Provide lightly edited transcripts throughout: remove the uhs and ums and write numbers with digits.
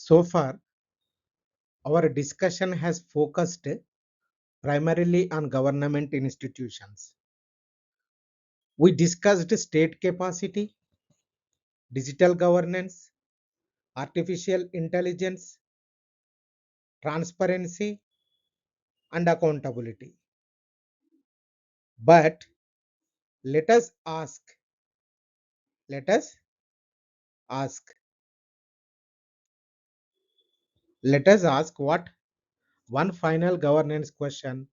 So far, our discussion has focused primarily on government institutions. We discussed state capacity, digital governance, artificial intelligence, transparency, and accountability. But let us ask, let us ask, let us ask what one final governance question: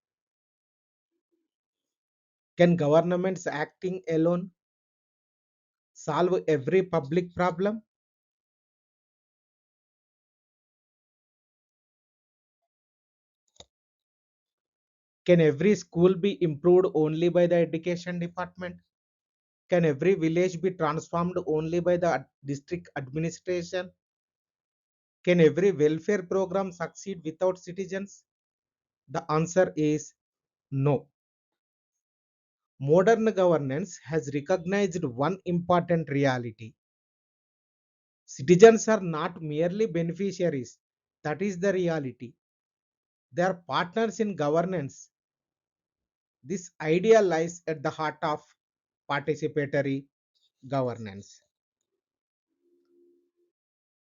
can governments acting alone solve every public problem? Can every school be improved only by the education department? Can every village be transformed only by the district administration? Can every welfare program succeed without citizens? The answer is no. Modern governance has recognized one important reality: citizens are not merely beneficiaries. That is the reality. They are partners in governance. This idea lies at the heart of participatory governance.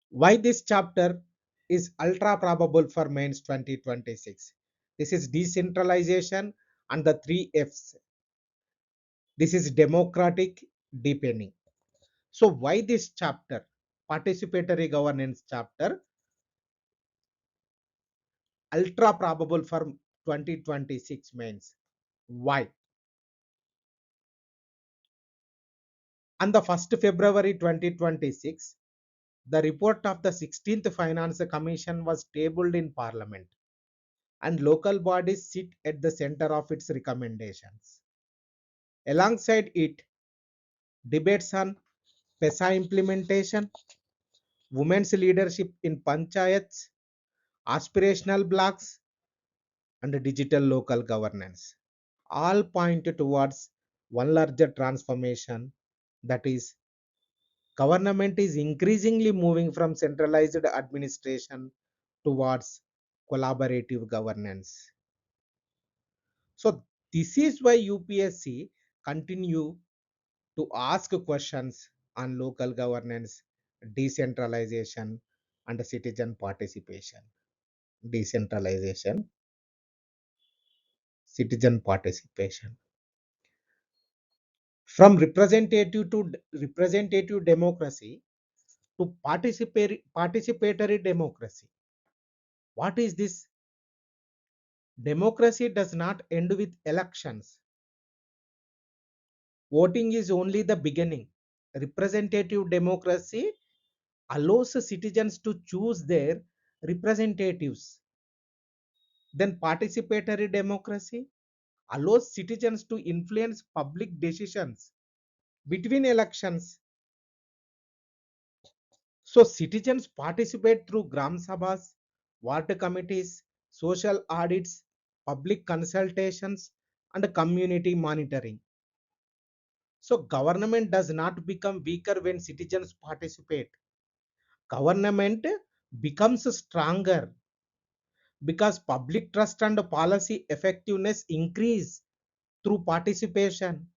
Why this chapter is ultra probable for Mains 2026? This is decentralization and the three F's. This is democratic deepening. So why this chapter? Participatory governance chapter, ultra probable for 2026 Mains. Why? On the 1st February 2026, the report of the 16th Finance Commission was tabled in Parliament, and local bodies sit at the center of its recommendations. Alongside it, debates on PESA implementation, women's leadership in panchayats, aspirational blocks, and digital local governance all point towards one larger transformation, that is, government is increasingly moving from centralized administration towards collaborative governance. So this is why UPSC continue to ask questions on local governance, decentralization, and citizen participation. Decentralization, citizen participation. From representative democracy to participatory democracy. What is this? Democracy does not end with elections. Voting is only the beginning. Representative democracy allows citizens to choose their representatives. Then participatory democracy allows citizens to influence public decisions between elections. So citizens participate through Gram Sabhas, water committees, social audits, public consultations, and community monitoring. So government does not become weaker when citizens participate. Government becomes stronger because public trust and policy effectiveness increase through participation.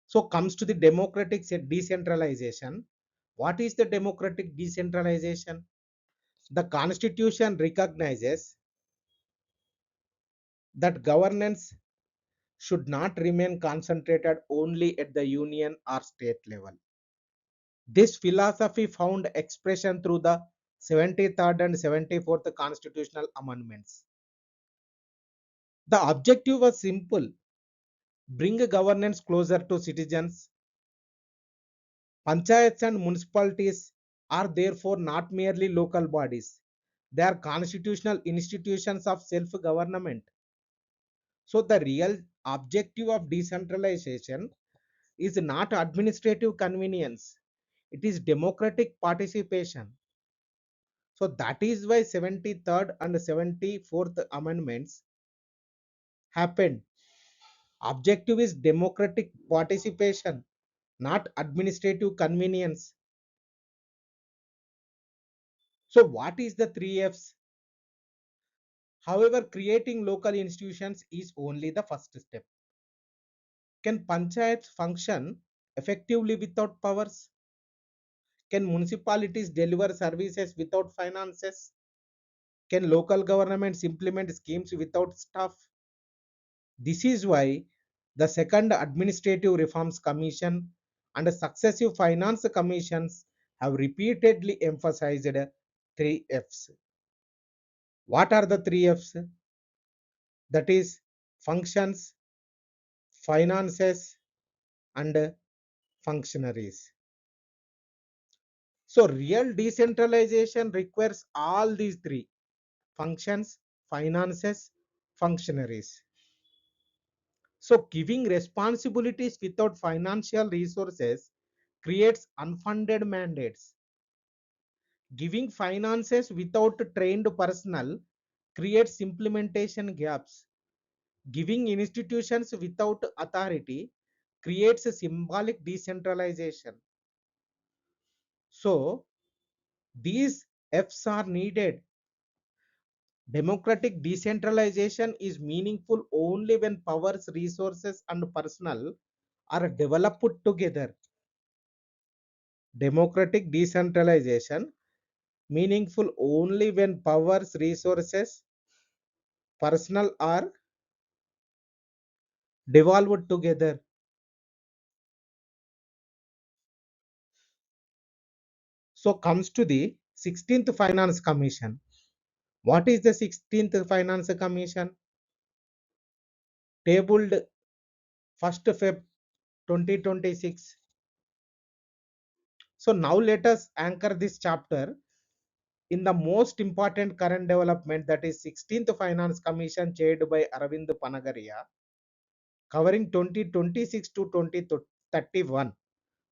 So comes to the democratic decentralization. What is the democratic decentralization? The constitution recognizes that governance should not remain concentrated only at the union or state level. This philosophy found expression through the 73rd and 74th constitutional amendments. The objective was simple: bring governance closer to citizens. Panchayats and municipalities are therefore not merely local bodies, they are constitutional institutions of self government. So, the real objective of decentralization is not administrative convenience, it is democratic participation. So, that is why 73rd and 74th amendments happened. Objective is democratic participation, not administrative convenience. So what is the three F's? However, creating local institutions is only the first step. Can panchayats function effectively without powers? Can municipalities deliver services without finances? Can local governments implement schemes without staff? This is why the second Administrative Reforms Commission and successive finance commissions have repeatedly emphasized three F's. What are the three F's? That is functions, finances, and functionaries. So real decentralization requires all these three: functions, finances, functionaries. So giving responsibilities without financial resources creates unfunded mandates. Giving finances without trained personnel creates implementation gaps. Giving institutions without authority creates a symbolic decentralization. So these F's are needed. Democratic decentralization is meaningful only when powers, resources, and personnel are developed together. Democratic decentralization meaningful only when powers, resources, personnel are devolved together. So comes to the 16th Finance Commission. What is the 16th Finance Commission? Tabled 1st Feb 2026. So now let us anchor this chapter in the most important current development, that is 16th Finance Commission chaired by Aravind Panagaria, covering 2026 to 2031,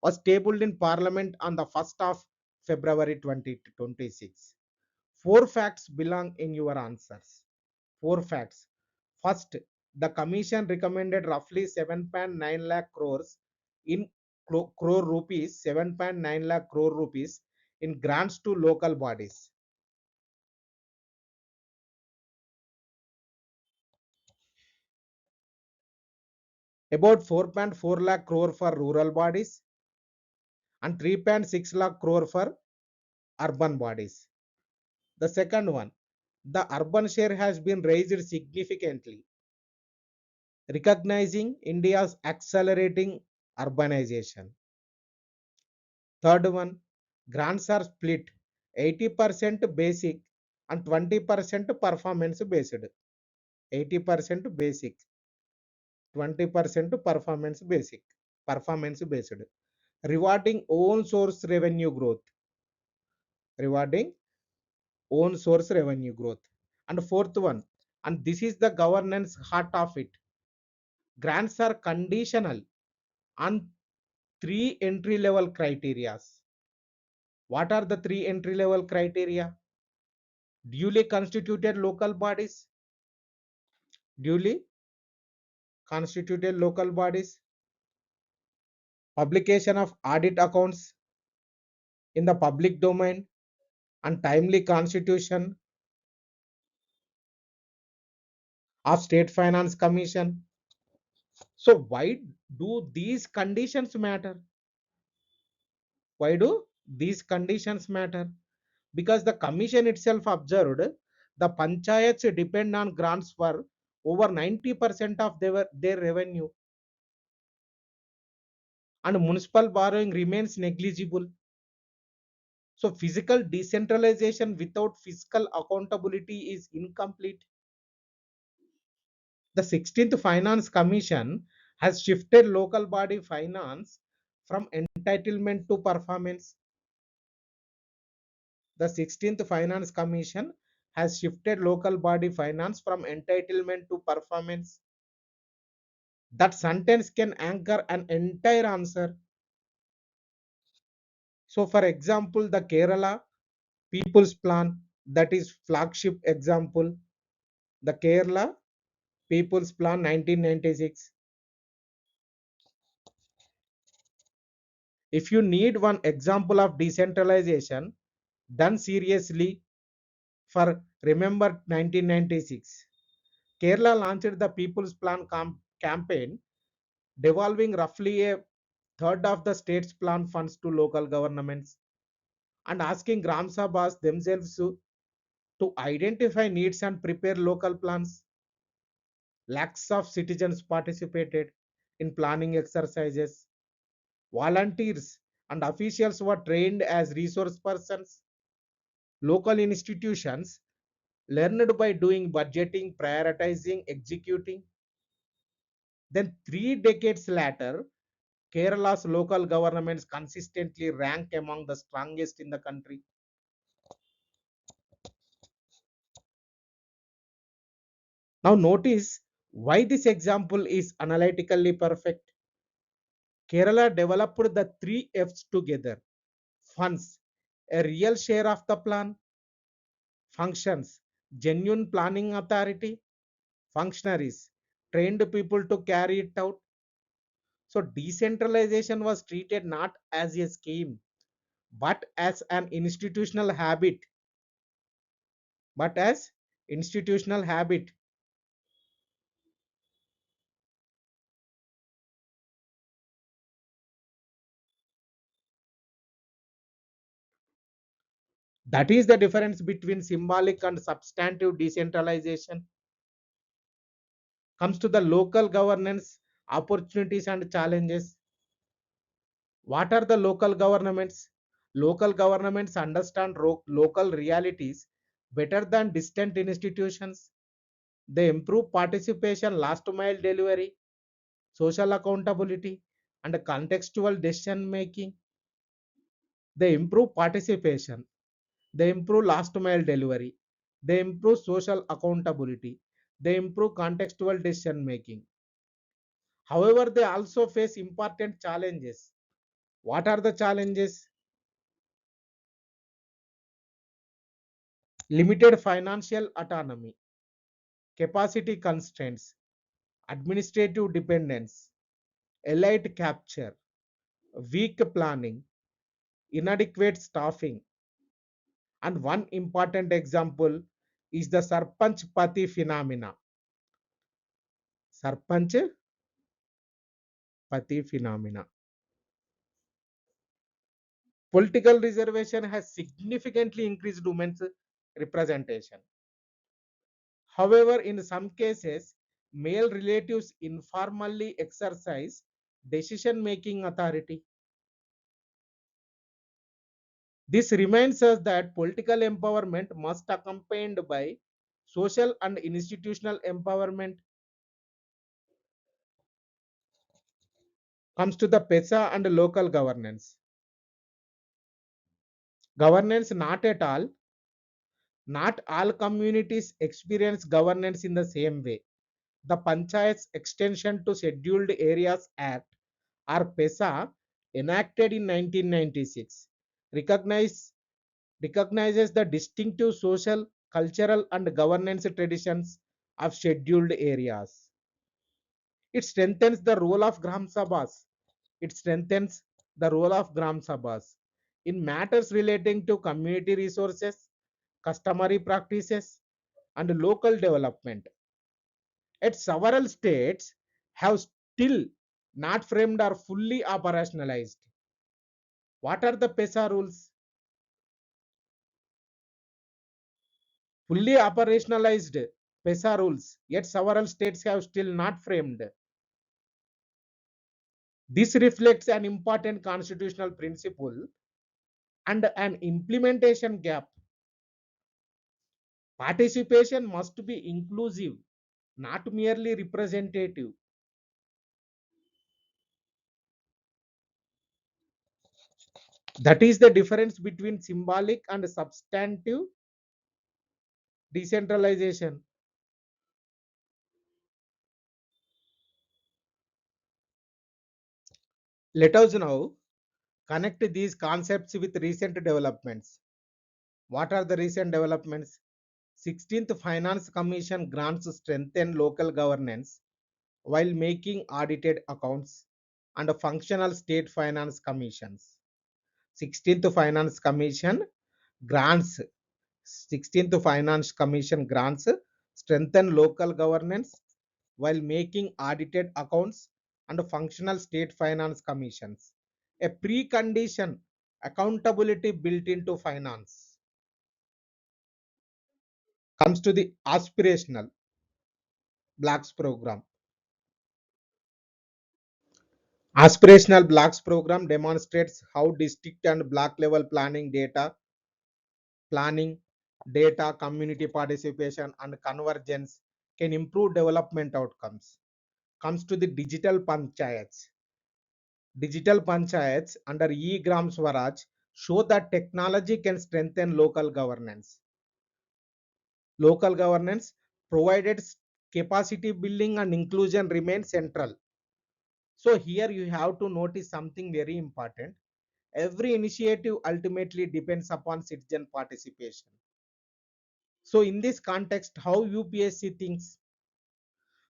was tabled in Parliament on the 1st of February 2026. Four facts belong in your answers. Four facts. First, the Commission recommended roughly 7.9 lakh crores in crore rupees, 7.9 lakh crore rupees in grants to local bodies. About 4.4 lakh crore for rural bodies and 3.6 lakh crore for urban bodies. The second one, the urban share has been raised significantly, recognizing India's accelerating urbanization. Third one, grants are split 80% basic and 20% performance based. 80% basic, 20% performance based, rewarding own source revenue growth. Rewarding own source revenue growth. And fourth one, and this is the governance heart of it, grants are conditional on three entry level criteria. What are the three entry level criteria? Duly constituted local bodies, duly constituted local bodies, publication of audit accounts in the public domain, and timely constitution of State Finance Commission. So why do these conditions matter? Why do these conditions matter? Because the commission itself observed the panchayats depend on grants for over 90% of their revenue, and municipal borrowing remains negligible. So physical decentralization without fiscal accountability is incomplete. The 16th Finance Commission has shifted local body finance from entitlement to performance. The 16th Finance Commission has shifted local body finance from entitlement to performance. That sentence can anchor an entire answer. So, for example, the Kerala People's Plan, that is flagship example, the Kerala People's Plan 1996. If you need one example of decentralization, done seriously. For remember 1996, Kerala launched the People's Plan campaign, devolving roughly a third of the state's plan funds to local governments and asking Gram Sabhas themselves to identify needs and prepare local plans. Lakhs of citizens participated in planning exercises. Volunteers and officials were trained as resource persons. Local institutions learned by doing budgeting, prioritizing, executing. Then, 3 decades later, Kerala's local governments consistently rank among the strongest in the country. Now, notice why this example is analytically perfect. Kerala developed the 3 F's together: funds, a real share of the plan; functions, genuine planning authority; functionaries, trained people to carry it out. So, decentralization was treated not as a scheme, but as an institutional habit. But as institutional habit. That is the difference between symbolic and substantive decentralization. Comes to the local governance opportunities and challenges. What are the local governments? Local governments understand local realities better than distant institutions. They improve participation, last mile delivery, social accountability, and contextual decision making. They improve participation, they improve last mile delivery, they improve social accountability, they improve contextual decision making. However, they also face important challenges. What are the challenges? Limited financial autonomy, capacity constraints, administrative dependence, elite capture, weak planning, inadequate staffing. And one important example is the Sarpanch Pati phenomena. Sarpanch Pati phenomena. Political reservation has significantly increased women's representation. However, in some cases, male relatives informally exercise decision making authority. This reminds us that political empowerment must be accompanied by social and institutional empowerment. Comes to the PESA and local governance. Governance, not all communities experience governance in the same way. The Panchayat's Extension to Scheduled Areas Act, or PESA, enacted in 1996, recognize, recognizes the distinctive social, cultural, and governance traditions of scheduled areas. It strengthens the role of Gram Sabhas. It strengthens the role of Gram Sabhas in matters relating to community resources, customary practices, and local development. At several states have still not framed or fully operationalized. What are the PESA rules? Fully operationalized PESA rules, yet several states have still not framed. This reflects an important constitutional principle and an implementation gap. Participation must be inclusive, not merely representative. That is the difference between symbolic and substantive decentralization. Let us now connect these concepts with recent developments. What are the recent developments? 16th Finance Commission grants strengthen local governance while making audited accounts and functional state finance commissions. 16th Finance Commission Grants, 16th Finance Commission grants strengthen local governance while making audited accounts and functional state finance commissions. A precondition, accountability built into finance. Comes to the aspirational blocks program. Aspirational blocks program demonstrates how district and block level planning, data, community participation, and convergence can improve development outcomes. Comes to the digital panchayats. Digital panchayats under e-gram swaraj show that technology can strengthen local governance provided capacity building and inclusion remain central. So here you have to notice something very important. Every initiative ultimately depends upon citizen participation. So in this context, how UPSC thinks?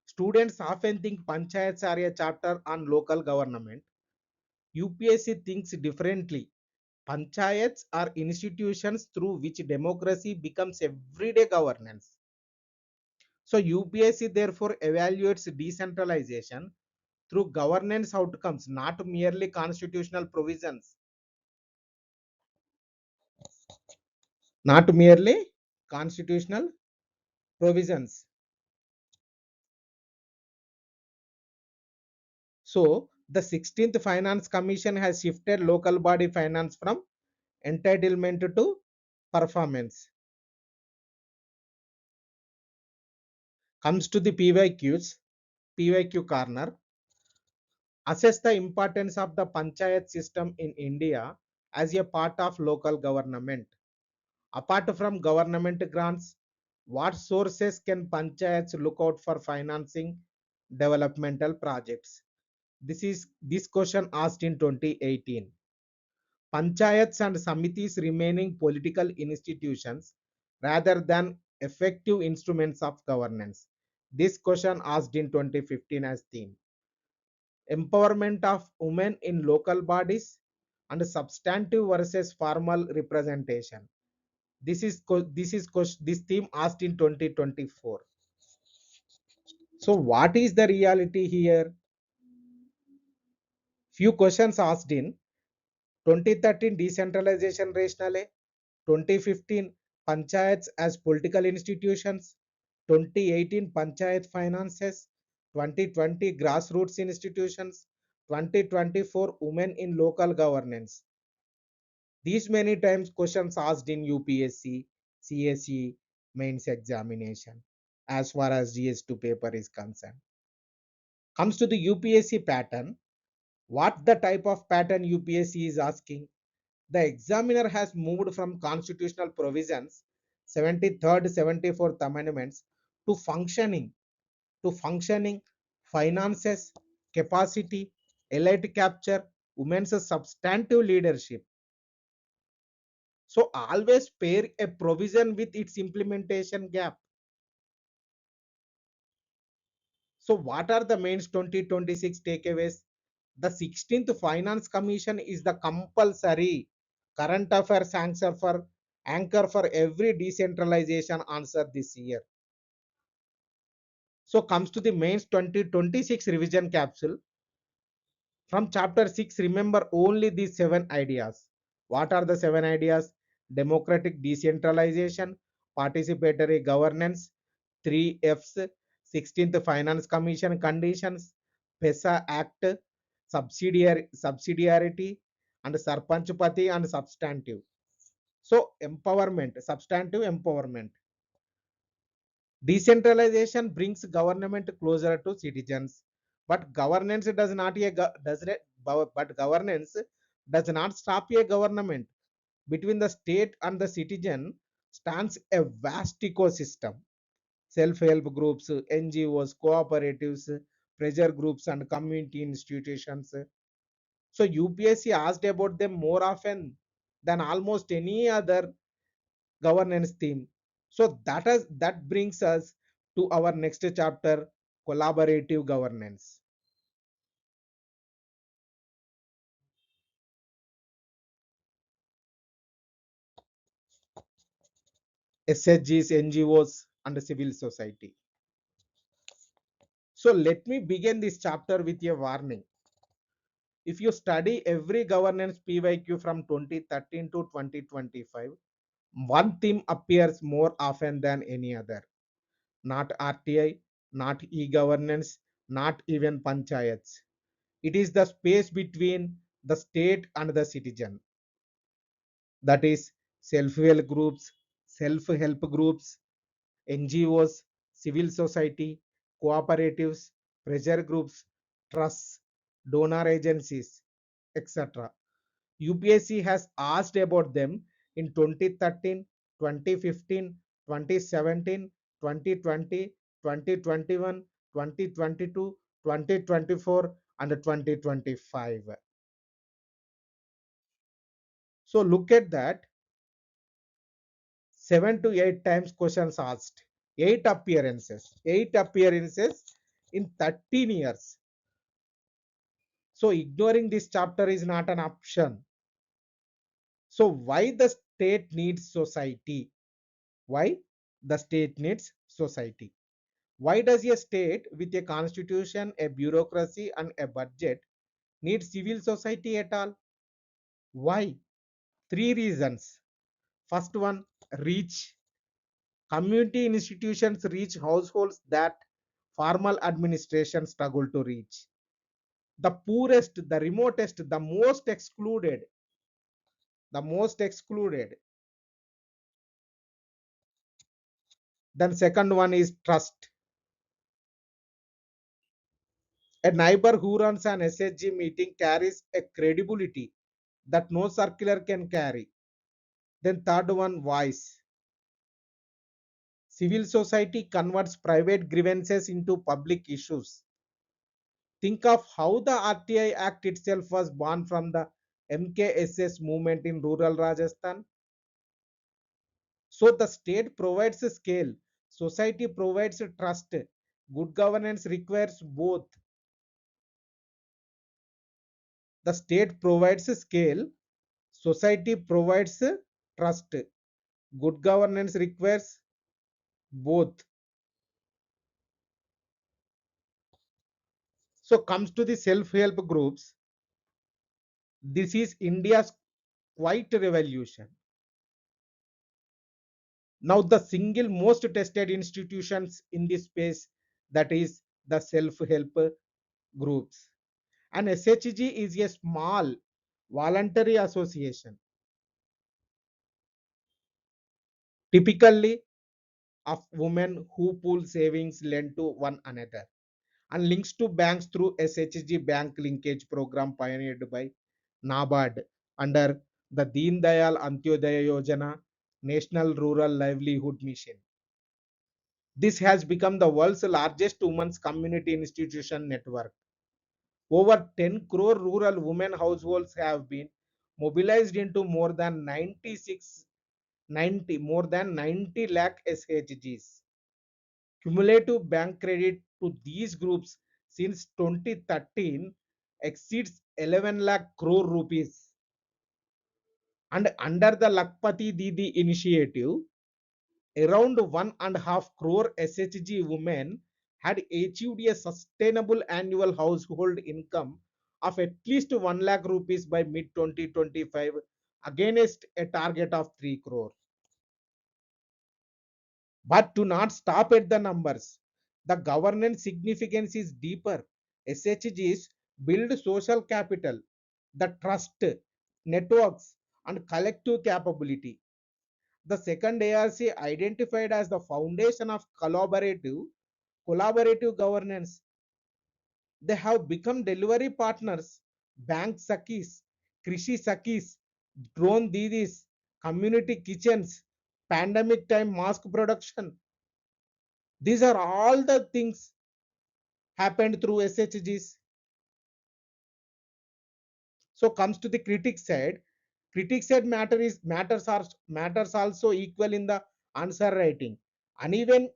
Students often think panchayats are a chapter on local government. UPSC thinks differently. Panchayats are institutions through which democracy becomes everyday governance. So UPSC therefore evaluates decentralization through governance outcomes, not merely constitutional provisions. Not merely constitutional provisions. So the 16th Finance Commission has shifted local body finance from entitlement to performance. Comes to the PYQs, PYQ corner. Assess the importance of the panchayat system in India as a part of local government. Apart from government grants, what sources can panchayats look out for financing developmental projects? This question asked in 2018. Panchayats and samitis remaining political institutions rather than effective instruments of governance. This question asked in 2015 as theme. Empowerment of women in local bodies and substantive versus formal representation. This theme asked in 2024. So what is the reality here? Few questions asked in 2013 decentralization rationale, 2015 panchayats as political institutions, 2018 panchayat finances, 2020 grassroots institutions, 2024 women in local governance. These many times questions asked in UPSC CSE mains examination as far as GS2 paper is concerned. Comes to the UPSC pattern, what the type of pattern UPSC is asking? The examiner has moved from constitutional provisions, 73rd, 74th amendments to functioning, finances, capacity, elite capture, women's substantive leadership. So always pair a provision with its implementation gap. So what are the mains 2026 takeaways? The 16th Finance Commission is the compulsory current affairs anchor for every decentralization answer this year. So comes to the mains 2026 revision capsule. From chapter 6, remember only these 7 ideas. What are the 7 ideas? Democratic decentralization, participatory governance, 3 F's, 16th Finance Commission conditions, PESA Act, subsidiarity, and Sarpanchpati and substantive. So empowerment, substantive empowerment. Decentralization brings government closer to citizens, but governance does not a does not, but governance does not stop a government. Between the state and the citizen stands a vast ecosystem. Self-help groups, NGOs, cooperatives, pressure groups, and community institutions. So UPSC asked about them more often than almost any other governance theme. So that brings us to our next chapter, collaborative governance. SHGs, NGOs, and civil society. So let me begin this chapter with a warning. If you study every governance PYQ from 2013 to 2025, one theme appears more often than any other. Not RTI, not e-governance, not even panchayats. It is the space between the state and the citizen. That is self-help groups, self-help groups, NGOs, civil society, cooperatives, pressure groups, trusts, donor agencies, etc. UPSC has asked about them in 2013, 2015, 2017, 2020, 2021, 2022, 2024, and 2025. So look at that, 7 to 8 times questions asked, 8 appearances in 13 years. So ignoring this chapter is not an option. So why the state needs society? Why the state needs society? Why does a state with a constitution, a bureaucracy, and a budget need civil society at all? Why? Three reasons. First one, reach. Community institutions reach households that formal administration struggle to reach. The poorest, the remotest, the most excluded. The most excluded. Then second one is trust. A neighbor who runs an SHG meeting carries a credibility that no circular can carry. Then third one, voice. Civil society converts private grievances into public issues. Think of how the RTI Act itself was born from the MKSS movement in rural Rajasthan. So the state provides a scale, society provides a trust. Good governance requires both. The state provides a scale, society provides a trust. Good governance requires both. So comes to the self-help groups. This is India's quiet revolution. Now the single most tested institutions in this space, that is the self-help groups. And SHG is a small voluntary association, typically of women who pool savings, lend to one another, and links to banks through SHG bank linkage program pioneered by NABARD under the Deen Dayal Antyodaya Yojana National Rural Livelihood Mission. This has become the world's largest women's community institution network. Over 10 crore rural women households have been mobilized into more than 90 lakh SHGs. Cumulative bank credit to these groups since 2013 exceeds 11 lakh crore rupees. And under the Lakpati Didi initiative, around 1.5 crore SHG women had achieved a sustainable annual household income of at least 1 lakh rupees by mid 2025 against a target of 3 crore. But to not stop at the numbers, the governance significance is deeper. SHGs build social capital, the trust, networks, and collective capability. The second ARC identified as the foundation of collaborative governance. They have become delivery partners, bank sakis, krishi sakis, drone didis, community kitchens, pandemic time mask production. These are all the things happened through SHGs. So comes to the critic side. Critic side matters also equal in the answer writing. Uneven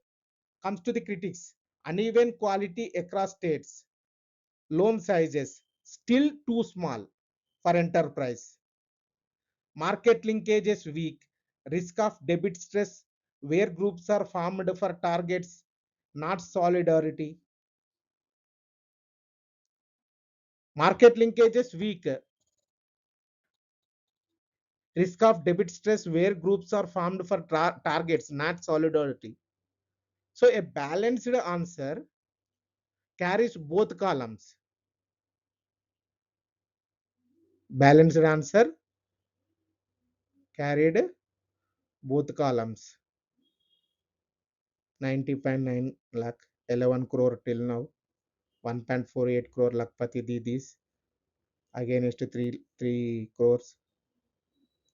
comes to the critics. Uneven quality across states. Loan sizes still too small for enterprise. Market linkage is weak. Risk of debit stress. where groups are formed for targets, not solidarity. Market linkages weak, risk of debit stress, where groups are formed for targets, not solidarity. So a balanced answer carries both columns. Balanced answer carried both columns. 90.9 lakh, 11 crore till now, 1.48 crore Lakpati Didis against 3 crores.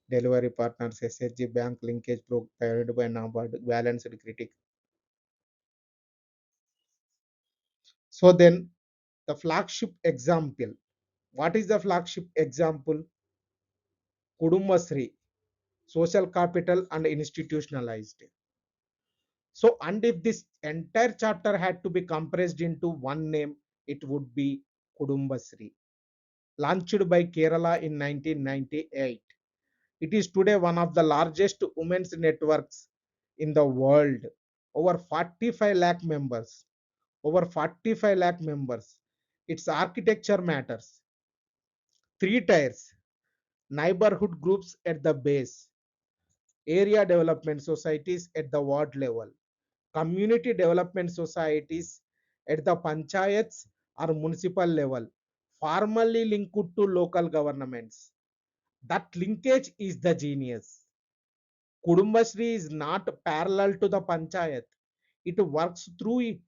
Delivery partners, SHG bank linkage provided by NABARD, balanced critic. So then the flagship example. What is the flagship example? Kudumbashree, social capital and institutionalized. So, and if this entire chapter had to be compressed into one name, it would be Kudumbashree. Launched by Kerala in 1998. It is today one of the largest women's networks in the world. Over 45 lakh members. Over 45 lakh members. Its architecture matters. Three tiers: neighborhood groups at the base, area development societies at the ward level, community development societies at the panchayats or municipal level, formally linked to local governments. That linkage is the genius. Kudumbashree is not parallel to the panchayat, it works through it.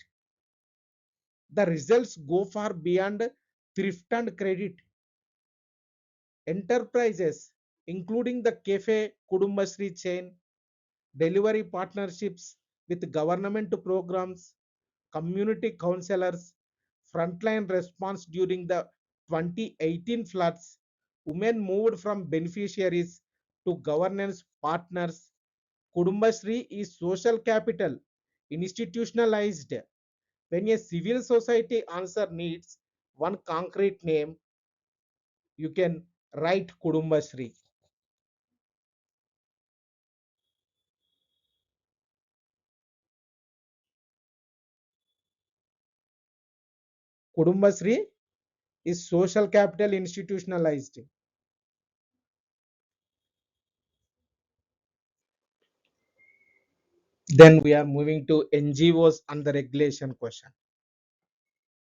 The results go far beyond thrift and credit. Enterprises, including the Cafe Kudumbashree chain, delivery partnerships with government programs, community councillors, frontline response during the 2018 floods, women moved from beneficiaries to governance partners. Kudumbashree is social capital, institutionalized. When a civil society answer needs one concrete name, you can write Kudumbashree. Kudumbashree is social capital institutionalized. Then we are moving to NGOs and the regulation question.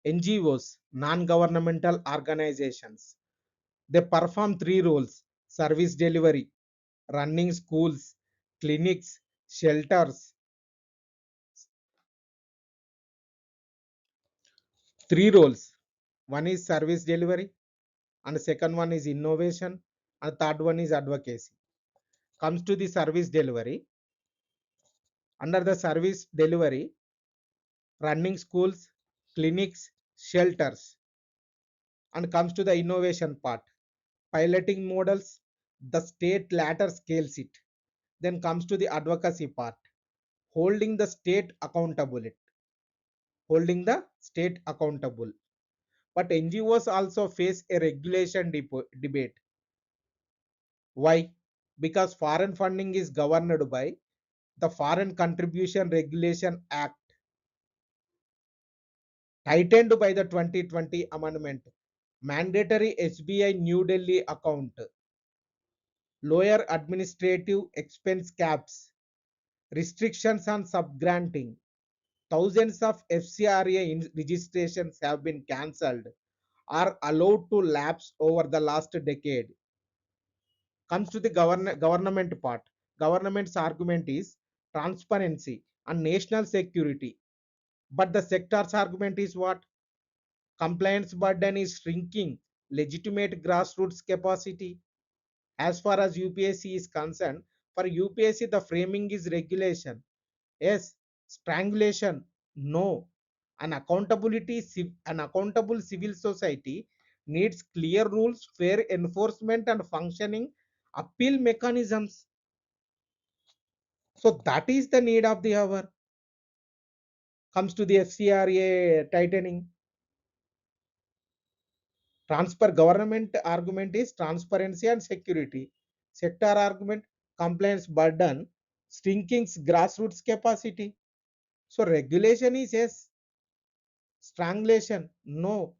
NGOs, non-governmental organizations, they perform three roles: service delivery, running schools, clinics, shelters. Three roles. One is service delivery, and the second one is innovation, and the third one is advocacy. Comes to the service delivery. Under the service delivery, running schools, clinics, shelters, and comes to the innovation part, piloting models, the state latter scales it. Then comes to the advocacy part, holding the state accountable, holding the state accountable. But NGOs also face a regulation debate. Why? Because foreign funding is governed by the Foreign Contribution Regulation Act, tightened by the 2020 amendment, mandatory SBI New Delhi account, lower administrative expense caps, restrictions on subgranting. Thousands of FCRA registrations have been cancelled or allowed to lapse over the last decade. Comes to the government part. Government's argument is transparency and national security. But the sector's argument is what? Compliance burden is shrinking legitimate grassroots capacity. As far as UPSC is concerned, for UPSC, the framing is regulation. Yes. Strangulation? No. An accountable civil society needs clear rules, fair enforcement, and functioning appeal mechanisms. So that is the need of the hour. Comes to the FCRA tightening. Transfer government argument is transparency and security. Sector argument, compliance burden, shrinking grassroots capacity. So regulation is yes, strangulation no,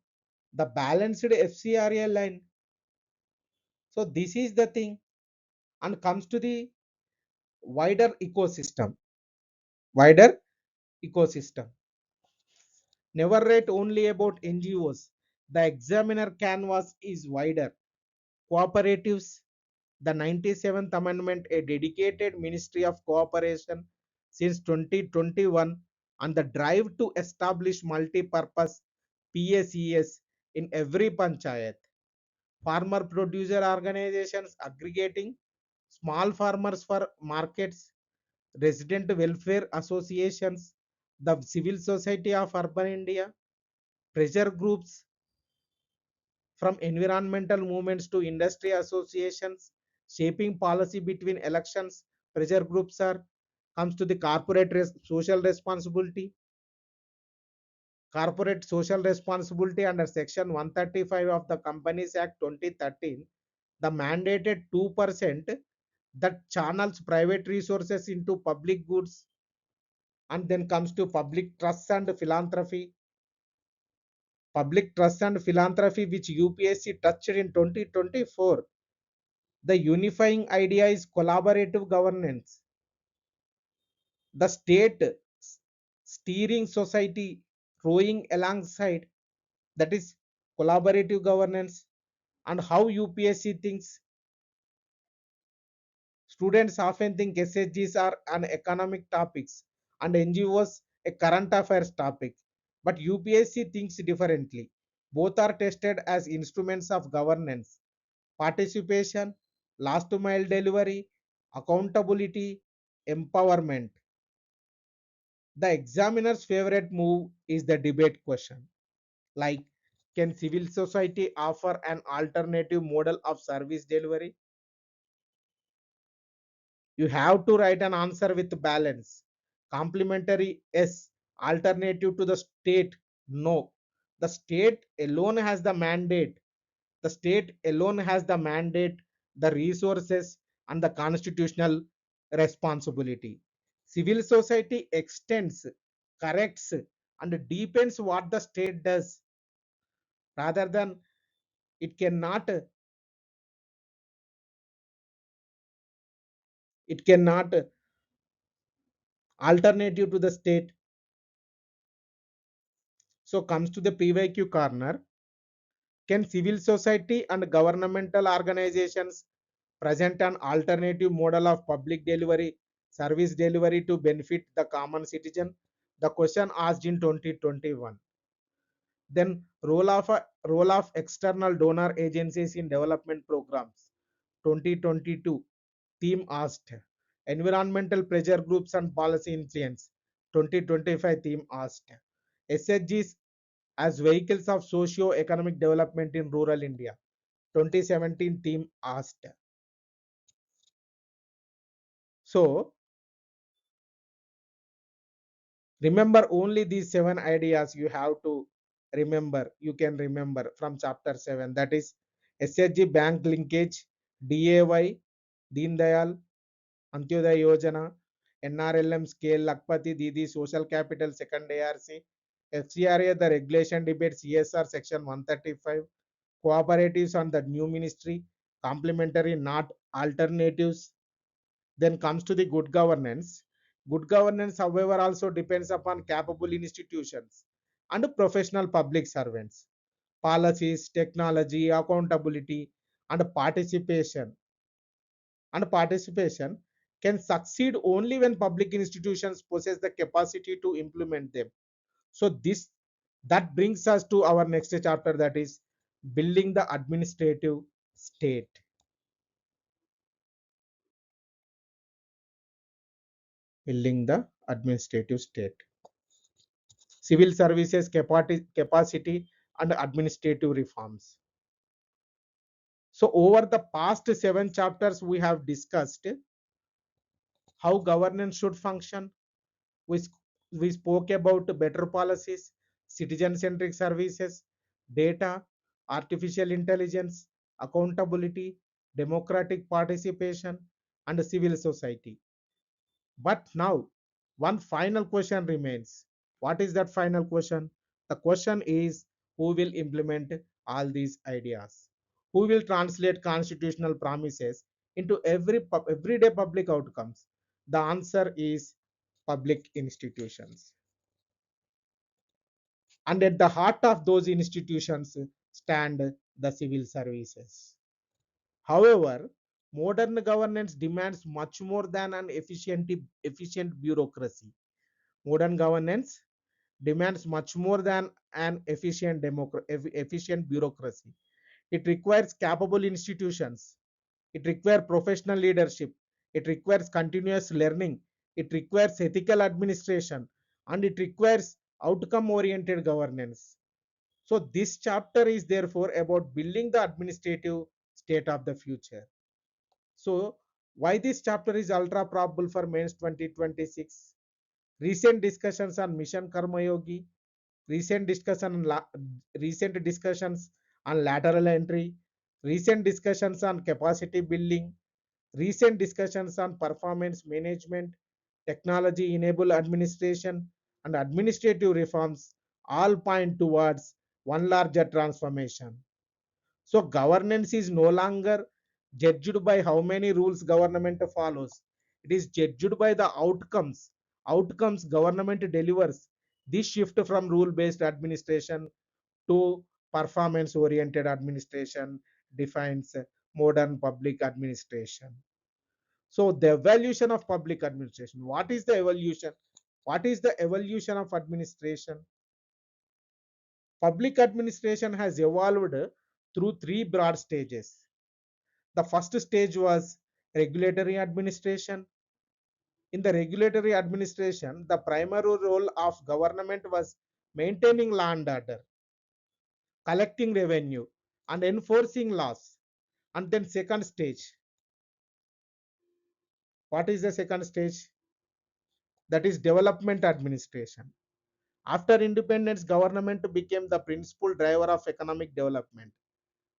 the balanced FCRA line. So this is the thing, and comes to the wider ecosystem. Wider ecosystem. Never write only about NGOs. The examiner canvas is wider. Cooperatives, the 97th Amendment, a dedicated Ministry of Cooperation since 2021, and the drive to establish multi-purpose PACS in every panchayat. Farmer producer organizations aggregating small farmers for markets, resident welfare associations, the civil society of urban India, pressure groups from environmental movements to industry associations, shaping policy between elections. Pressure groups are comes to the social responsibility. Corporate social responsibility under Section 135 of the Companies Act 2013, the mandated 2% that channels private resources into public goods. And then comes to public trust and philanthropy. Public trust and philanthropy, which UPSC touched in 2024. The unifying idea is collaborative governance. The state steering society rowing alongside, that is collaborative governance. And how UPSC thinks, students often think SHGs are an economic topics and NGOs a current affairs topic. But UPSC thinks differently. Both are tested as instruments of governance, participation, last mile delivery, accountability, empowerment. The examiner's favorite move is the debate question, like, can civil society offer an alternative model of service delivery? You have to write an answer with balance. Complementary, yes. Alternative to the state, no. The state alone has the mandate. The state alone has the mandate, the resources, and the constitutional responsibility. Civil society extends, corrects, and deepens what the state does, rather than it cannot it cannot alternative to the state. So comes to the PYQ corner. Can civil society and governmental organizations present an alternative model of public delivery, service delivery to benefit the common citizen? The question asked in 2021. Then role of external donor agencies in development programs. 2022 theme asked. Environmental pressure groups and policy influence. 2025 theme asked. SHGs as vehicles of socio-economic development in rural India. 2017 theme asked. So remember only these seven ideas you have to remember. You can remember from chapter 7, that is SHG bank linkage, DAY, Deen Dayal, Antyodaya Yojana, NRLM scale, Lakpati Didi, social capital, second ARC, FCRA, the regulation debate, CSR section 135, cooperatives on the new ministry, complementary, not alternatives. Then comes to the good governance. Good governance, however, also depends upon capable institutions and professional public servants. Policies, technology, accountability, and participation can succeed only when public institutions possess the capacity to implement them. So this that brings us to our next chapter, that is building the administrative state. Building the administrative state. Civil services capacity and administrative reforms. So over the past 7 chapters, we have discussed how governance should function. We, we spoke about better policies, citizen-centric services, data, artificial intelligence, accountability, democratic participation, and civil society. But now, one final question remains. What is that final question? The question is, who will implement all these ideas? Who will translate constitutional promises into everyday public outcomes? The answer is public institutions. And at the heart of those institutions stand the civil services. However, modern governance demands much more than an efficient bureaucracy. Modern governance demands much more than an efficient bureaucracy. It requires capable institutions. It requires professional leadership. It requires continuous learning. It requires ethical administration. And it requires outcome oriented governance. So, this chapter is therefore about building the administrative state of the future. So, why this chapter is ultra probable for mains 2026? Recent discussions on Mission Karmayogi, recent discussion on recent discussions on lateral entry, recent discussions on capacity building, recent discussions on performance management, technology enabled administration, and administrative reforms all point towards one larger transformation. So governance is no longer judged by how many rules government follows. It is judged by the outcomes. Outcomes government delivers. This shift from rule-based administration to performance-oriented administration defines modern public administration. So the evolution of public administration. What is the evolution? What is the evolution of administration? Public administration has evolved through three broad stages. The first stage was regulatory administration. In the regulatory administration, the primary role of government was maintaining law and order, collecting revenue, and enforcing laws. And then second stage. What is the second stage? That is development administration. After independence, government became the principal driver of economic development,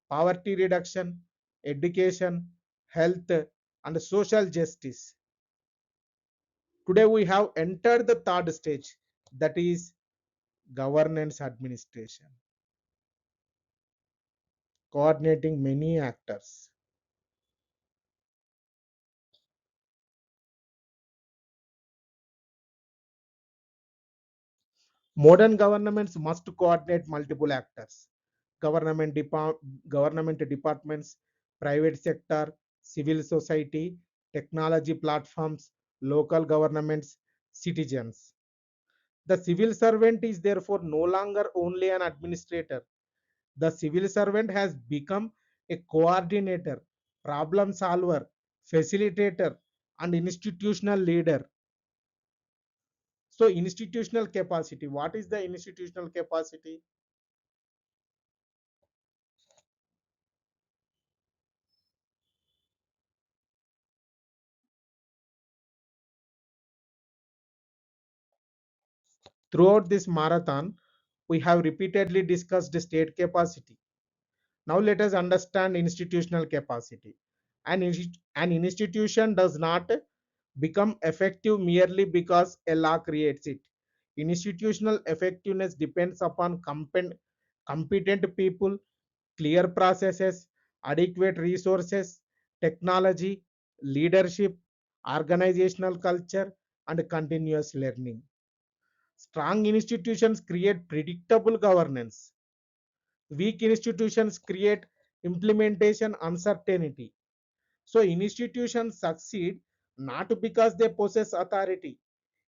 poverty reduction, education, health, and social justice. Today we have entered the third stage, that is governance administration, coordinating many actors. Modern governments must coordinate multiple actors, government, government departments, private sector, civil society, technology platforms, local governments, citizens. The civil servant is therefore no longer only an administrator. The civil servant has become a coordinator, problem solver, facilitator, and institutional leader. So, institutional capacity. What is the institutional capacity? Throughout this marathon, we have repeatedly discussed state capacity. Now, let us understand institutional capacity. An institution does not become effective merely because a law creates it. Institutional effectiveness depends upon competent people, clear processes, adequate resources, technology, leadership, organizational culture, and continuous learning. Strong institutions create predictable governance. Weak institutions create implementation uncertainty. So institutions succeed not because they possess authority.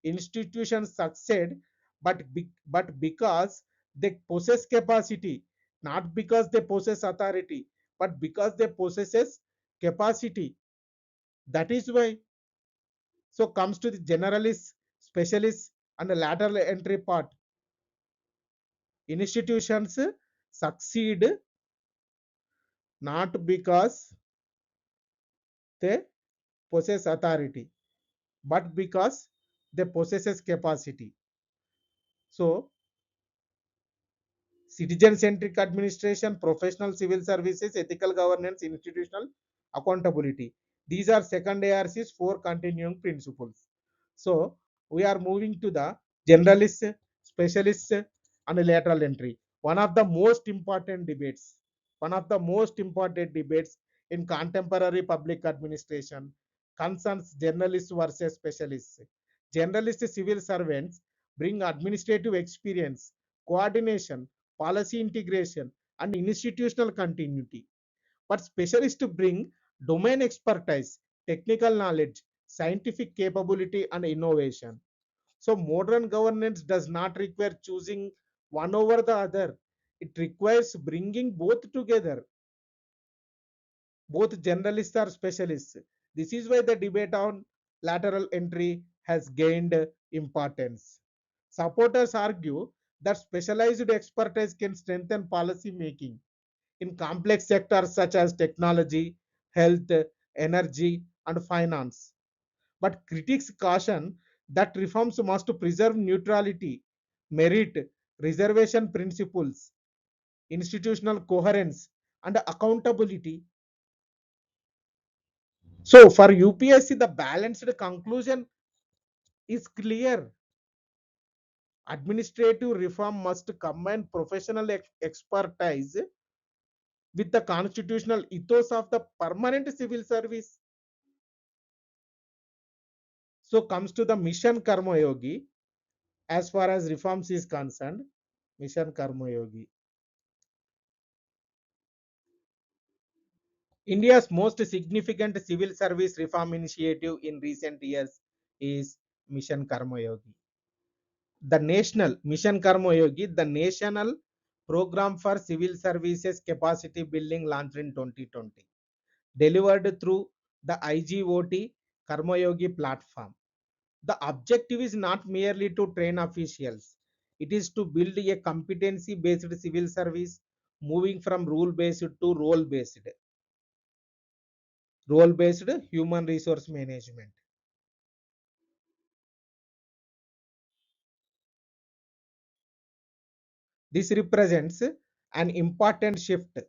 Institutions succeed but because they possess capacity, not because they possess authority, but because they possesses capacity. That is why. So comes to the generalist, specialist, and the lateral entry part. Institutions succeed not because they possess authority, but because they possesses capacity. So citizen-centric administration, professional civil services, ethical governance, institutional accountability. These are second ARC's four continuing principles. So we are moving to the generalist, specialist, and lateral entry. One of the most important debates, one of the most important debates in contemporary public administration concerns generalists versus specialists. Generalist civil servants bring administrative experience, coordination, policy integration, and institutional continuity. But specialists bring domain expertise, technical knowledge, scientific capability, and innovation. So modern governance does not require choosing one over the other. It requires bringing both together, both generalists or specialists. This is why the debate on lateral entry has gained importance. Supporters argue that specialized expertise can strengthen policy making in complex sectors such as technology, health, energy, and finance. But critics caution that reforms must preserve neutrality, merit, reservation principles, institutional coherence, and accountability. So, for UPSC, the balanced conclusion is clear. Administrative reform must combine professional expertise with the constitutional ethos of the permanent civil service. So comes to the mission Karmayogi. As far as reforms is concerned, mission Karmayogi. India's most significant civil service reform initiative in recent years is Mission Karmayogi. The national program for civil services capacity building launched in 2020, delivered through the IGOT Karmayogi platform. The objective is not merely to train officials, it is to build a competency based civil service, moving from role based human resource management. This represents an important shift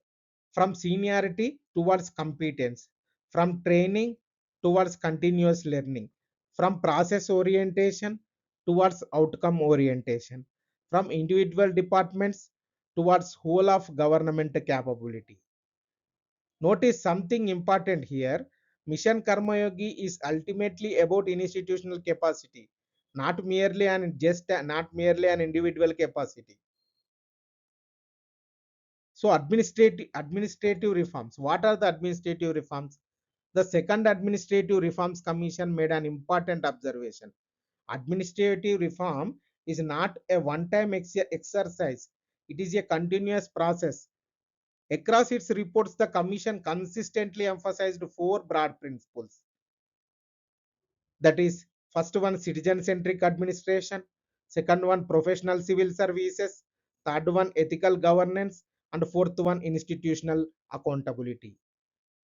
from seniority towards competence, from training towards continuous learning, from process orientation towards outcome orientation, from individual departments towards whole of government capability. Notice something important here. Mission Karmayogi is ultimately about institutional capacity, not merely an individual capacity. So administrative reforms. What are the administrative reforms? The second administrative reforms commission made an important observation. Administrative reform is not a one-time exercise. It is a continuous process. Across its reports, the commission consistently emphasized four broad principles. That is, first one, citizen-centric administration. Second one, professional civil services. Third one, ethical governance. And fourth one, institutional accountability.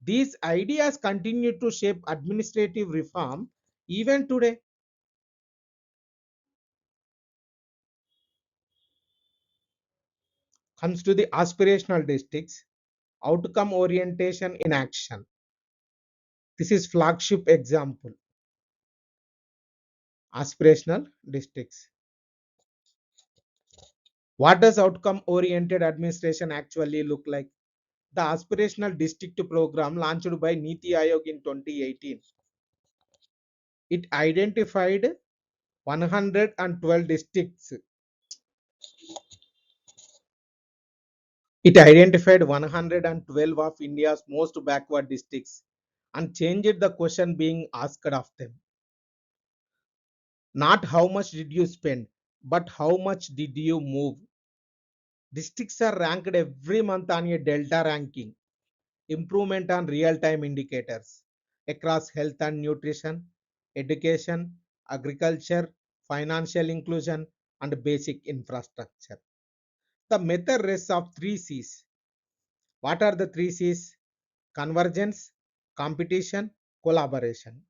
These ideas continue to shape administrative reform even today. Comes to the aspirational districts, outcome orientation in action. This is flagship example. Aspirational districts. What does outcome oriented administration actually look like? The aspirational district program launched by Niti Aayog in 2018. It identified 112 districts. It identified 112 of India's most backward districts and changed the question being asked of them. Not how much did you spend, but how much did you move? Districts are ranked every month on a Delta ranking, improvement on real time indicators across health and nutrition, education, agriculture, financial inclusion, and basic infrastructure. The method rests of three C's. What are the three C's? Convergence, competition, collaboration.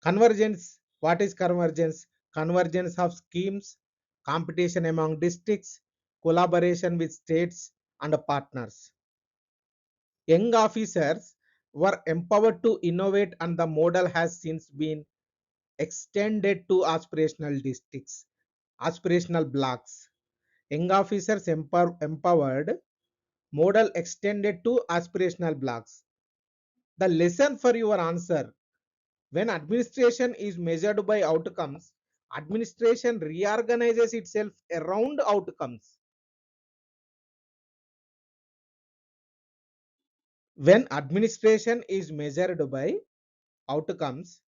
Convergence. What is convergence? Convergence of schemes, competition among districts, collaboration with states and partners. Young officers were empowered to innovate, and the model has since been extended to aspirational districts, aspirational blocks. Young officers empowered model extended to aspirational blocks. The lesson for your answer: when administration is measured by outcomes, administration reorganizes itself around outcomes. When administration is measured by outcomes,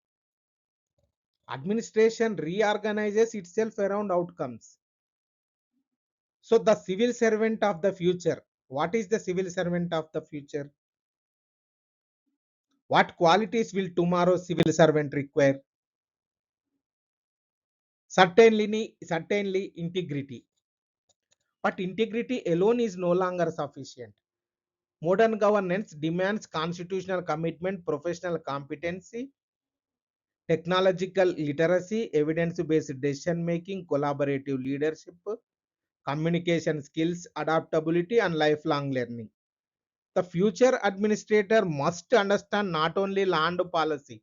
administration reorganizes itself around outcomes. So, the civil servant of the future. What is the civil servant of the future? What qualities will tomorrow's civil servant require? Certainly integrity. But integrity alone is no longer sufficient. Modern governance demands constitutional commitment, professional competency, technological literacy, evidence-based decision making, collaborative leadership, communication skills, adaptability, and lifelong learning. The future administrator must understand not only land policy,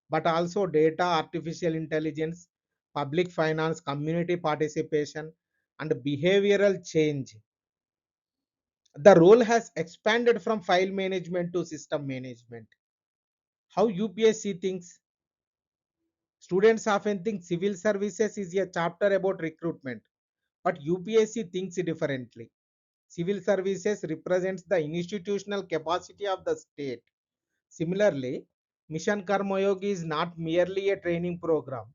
but also data, artificial intelligence, public finance, community participation, and behavioral change. The role has expanded from file management to system management. How UPSC thinks? Students often think civil services is a chapter about recruitment, but UPSC thinks differently. Civil services represents the institutional capacity of the state. Similarly, Mission Karmayogi is not merely a training program.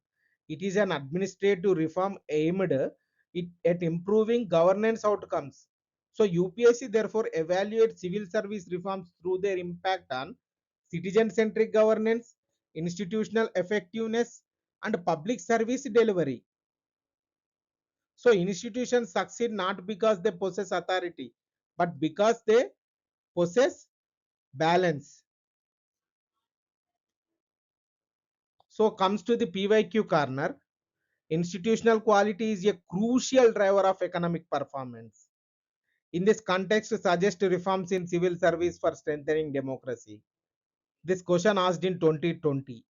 It is an administrative reform aimed at improving governance outcomes. So UPSC therefore evaluates civil service reforms through their impact on citizen-centric governance, institutional effectiveness, and public service delivery. So institutions succeed not because they possess authority, but because they possess balance. So comes to the PYQ corner. Institutional quality is a crucial driver of economic performance. In this context, suggest reforms in civil service for strengthening democracy. This question asked in 2020.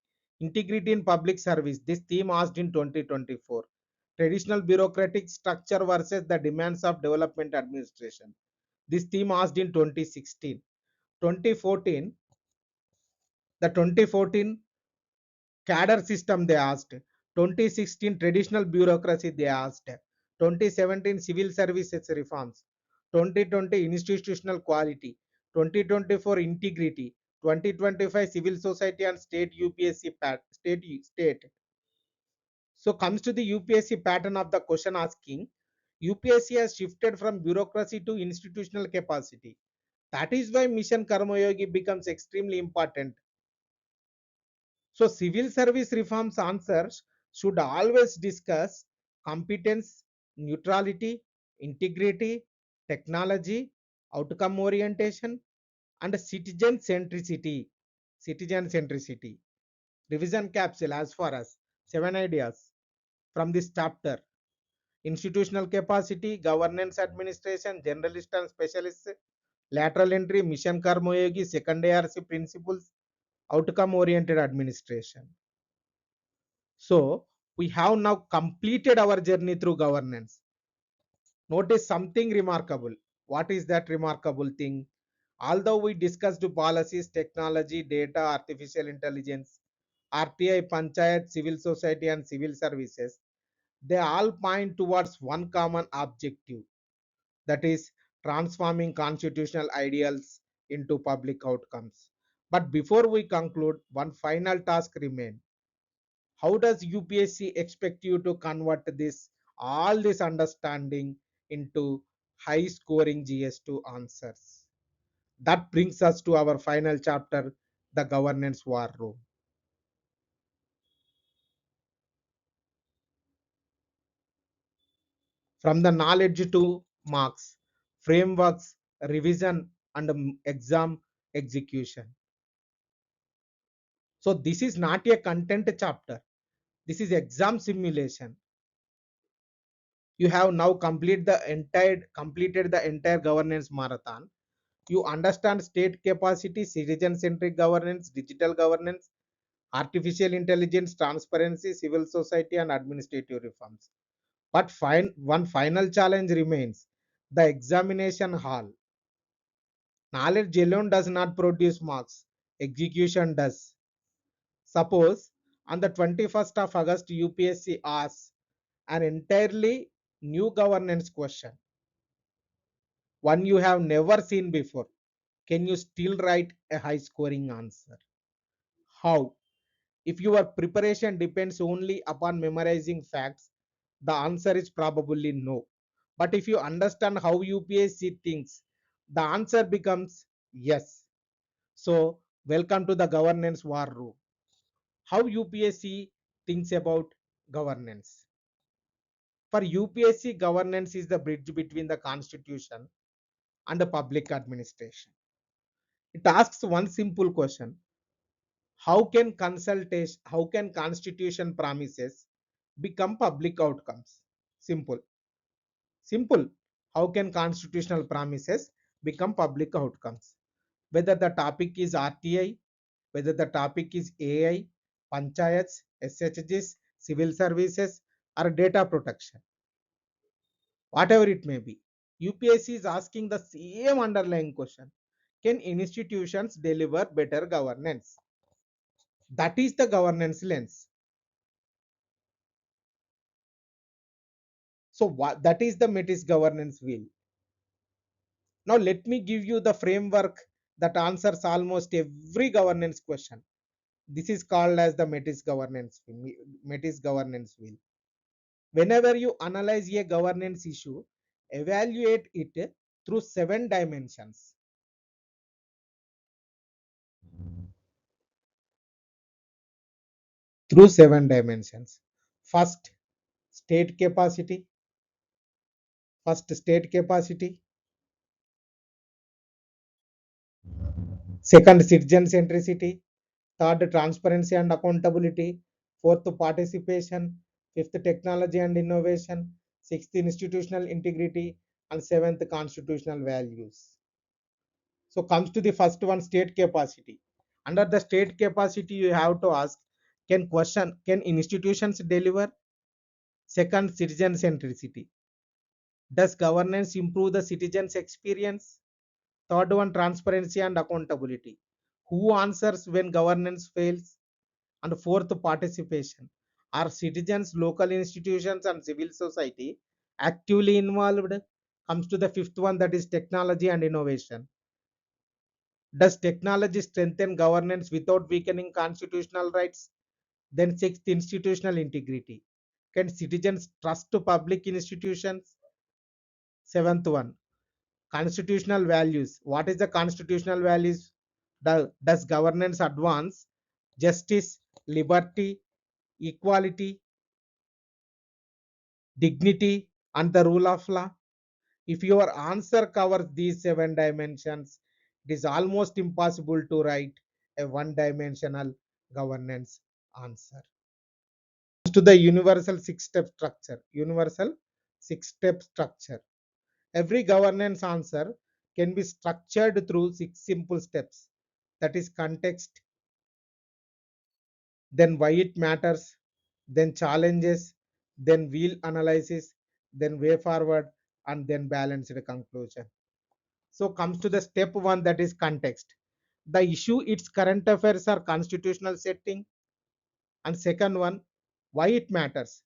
Integrity in public service. This theme asked in 2024. Traditional bureaucratic structure versus the demands of development administration. This theme asked in 2016. 2014, the 2014 cadre system they asked. 2016 traditional bureaucracy they asked. 2017 civil services reforms. 2020 institutional quality. 2024 integrity. 2025 civil society and state UPSC state. So comes to the UPSC pattern of the question asking. UPSC has shifted from bureaucracy to institutional capacity. That is why Mission Karmayogi becomes extremely important. So civil service reforms answers should always discuss competence, neutrality, integrity, technology, outcome orientation, and citizen centricity. Citizen centricity. Revision capsule as far as 7 ideas from this chapter: institutional capacity, governance administration, generalist and specialist, lateral entry, mission karmayogi, second ARC principles, outcome oriented administration. So we have now completed our journey through governance. Notice something remarkable. What is that remarkable thing? Although we discussed policies, technology, data, artificial intelligence, RTI, Panchayat, civil society, and civil services, they all point towards one common objective, that is, transforming constitutional ideals into public outcomes. But before we conclude, one final task remains. How does UPSC expect you to convert this all this understanding into high scoring GS2 answers? That brings us to our final chapter, the governance war room. From the knowledge to marks, frameworks, revision, and exam execution. So this is not a content chapter. This is exam simulation. You have now completed the entire governance marathon. You understand state capacity, citizen centric governance, digital governance, artificial intelligence, transparency, civil society, and administrative reforms. But one final challenge remains: the examination hall. Knowledge alone does not produce marks, execution does. Suppose on the 21st of August, UPSC asks an entirely new governance question, one you have never seen before. Can you still write a high scoring answer? How? If your preparation depends only upon memorizing facts, the answer is probably no. But if you understand how UPSC thinks, the answer becomes yes. So, welcome to the governance war room. How UPSC thinks about governance. For UPSC, governance is the bridge between the constitution and the public administration. It asks one simple question: how can constitution promises become public outcomes? Simple. Simple. How can constitutional promises become public outcomes? Whether the topic is RTI, whether the topic is AI, panchayats, SHGs, civil services, or data protection, whatever it may be, UPSC is asking the same underlying question: can institutions deliver better governance? That is the governance lens. So what, that is the Metis governance wheel. Now let me give you the framework that answers almost every governance question. This is called as the Metis governance wheel. Whenever you analyze a governance issue, evaluate it through 7 dimensions. Through 7 dimensions. First, state capacity. First, state capacity. Second, citizen centricity. Third, transparency and accountability. Fourth, participation. Fifth, technology and innovation. Sixth, institutional integrity. And seventh, constitutional values. So comes to the first one, state capacity. Under the state capacity, you have to ask, can institutions deliver? Second, citizen centricity. Does governance improve the citizens' experience? Third one, transparency and accountability. Who answers when governance fails? And fourth, participation. Are citizens, local institutions, and civil society actively involved? Comes to the fifth one, that is technology and innovation. Does technology strengthen governance without weakening constitutional rights? Then sixth, institutional integrity. Can citizens trust to public institutions? Seventh one, constitutional values. What is the constitutional values? Does governance advance justice, liberty, equality, dignity, and the rule of law? If your answer covers these 7 dimensions, it is almost impossible to write a one-dimensional governance answer. To the universal six-step structure. Universal six-step structure. Every governance answer can be structured through 6 simple steps. That is context, then why it matters, then challenges, then wheel analysis, then way forward, and then balanced conclusion. So comes to the step one, that is context. The issue, its current affairs or constitutional setting. And second one, why it matters,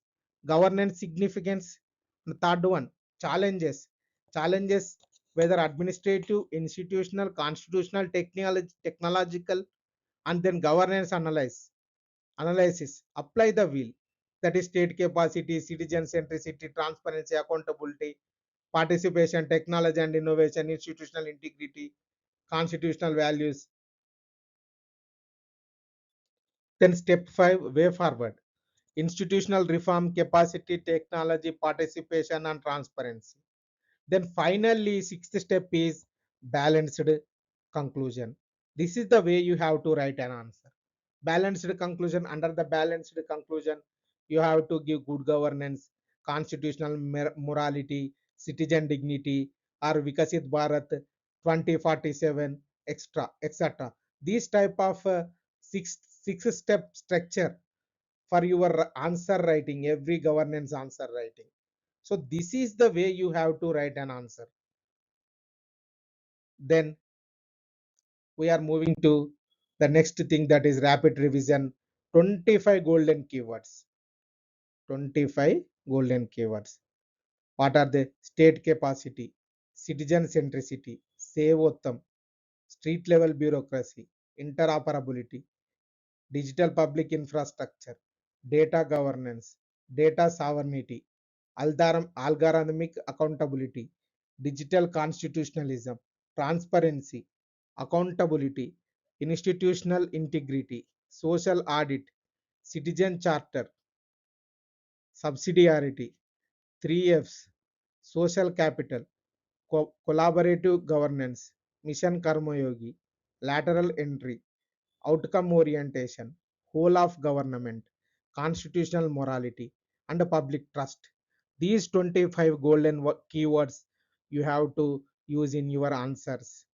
governance significance. And third one, challenges. Challenges, whether administrative, institutional, constitutional, technological, and then governance analysis. Apply the wheel, that is state capacity, citizen centricity, transparency, accountability, participation, technology and innovation, institutional integrity, constitutional values. Then step 5, way forward. Institutional reform, capacity, technology, participation, and transparency. Then finally, sixth step is balanced conclusion. This is the way you have to write an answer. Balanced conclusion. Under the balanced conclusion, you have to give good governance, constitutional morality, citizen dignity, or Vikasit Bharat 2047, extra, etc. These type of six 6 step structure for your answer writing, every governance answer writing. So this is the way you have to write an answer. Then we are moving to the next thing, that is rapid revision. 25 golden keywords. 25 golden keywords. What are the state capacity, citizen centricity, Sevottam, street level bureaucracy, interoperability, digital public infrastructure, data governance, data sovereignty, algorithmic accountability, digital constitutionalism, transparency, accountability, institutional integrity, social audit, citizen charter, subsidiarity, 3Fs, social capital, collaborative governance, mission Karmayogi, lateral entry, outcome orientation, whole of government, constitutional morality, and public trust. These 25 golden keywords you have to use in your answers.